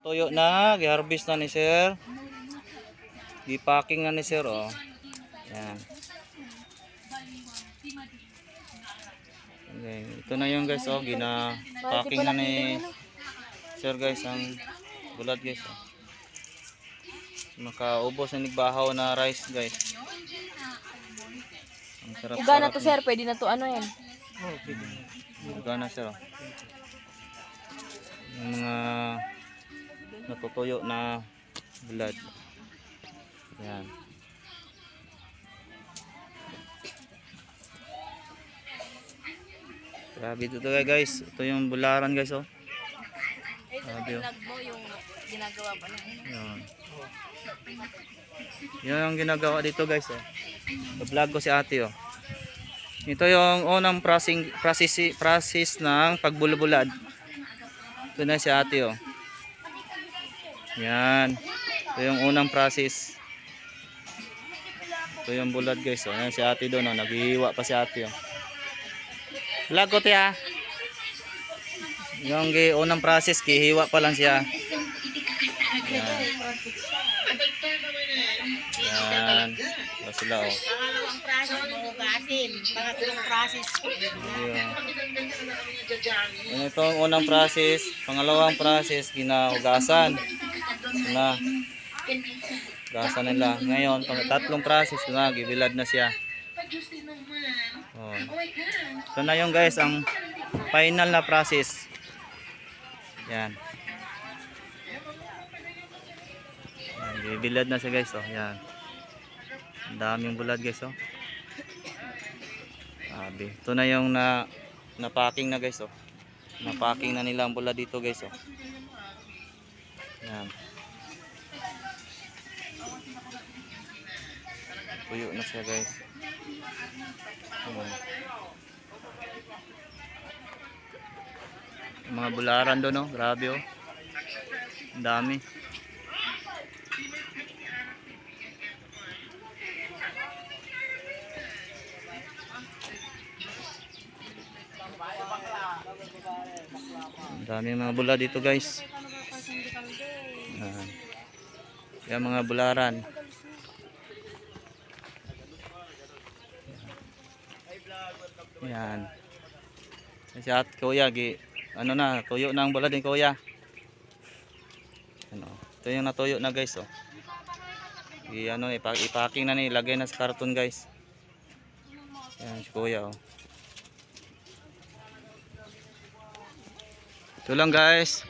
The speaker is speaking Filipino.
Tuyo na, gi-harvest na ni sir. Gi-packing na ni sir, oh. Yan. Okay, ito na yung guys, oh, gina-packing na ni sir guys ang bulad guys, oh. Makaubos na nigbahaw na rice guys. Ang sarap. Uga na to sir, pwede na to ano yan. Oh, pwede. Uga na sir, oh. Yung mga natutuyo na bulad. Yan. Grabe ito guys. Ito yung bularan guys, oh. Grabe, oh. Yung ginagawa pa na. Yan. Yan ang ginagawa dito guys, oh. Vlog ko si ate, oh. Ito yung unang process ng pagbulbulad. Ito na si ate, oh. Yan. Ito yung unang process. Ito yung bulad guys, oh. Yan si ate doon, oh. Naghihiwa pa si ate, oh. Vlog ko tiya. Yung unang process, kihiwa pa lang siya. Yan. Yan. Ito sila, oh. Pangalawang process, mahugasin. Pangatlong process. Yan. Ito ang unang process. Pangalawang process, ginahugasan. Na. Hugasan nila. Ngayon, tatlong process na, gibilad na siya. Oh. Ito na yung guys, ang final na process. Yan. Yan, gibilad na siya guys, oh. Yan. Ang daming bulad guys, oh. Sabi. Ito na yung na-packing na guys, oh. Na-packing na nila ang bulad dito guys, oh. Yan. Tuyo na siya guys. Yung mga bularan doon, oh. Grabe, oh. Ang dami. Ang dami mga bula dito guys. Yan mga bularan. Yan. Kasi at kuya, ano na, tuyo na ang bulad din kuya. Ano, ito yung natuyo na guys, oh. Ano, ipacking na ni, ilagay na sa karton guys. Yan si kuya, oh. Ito lang guys.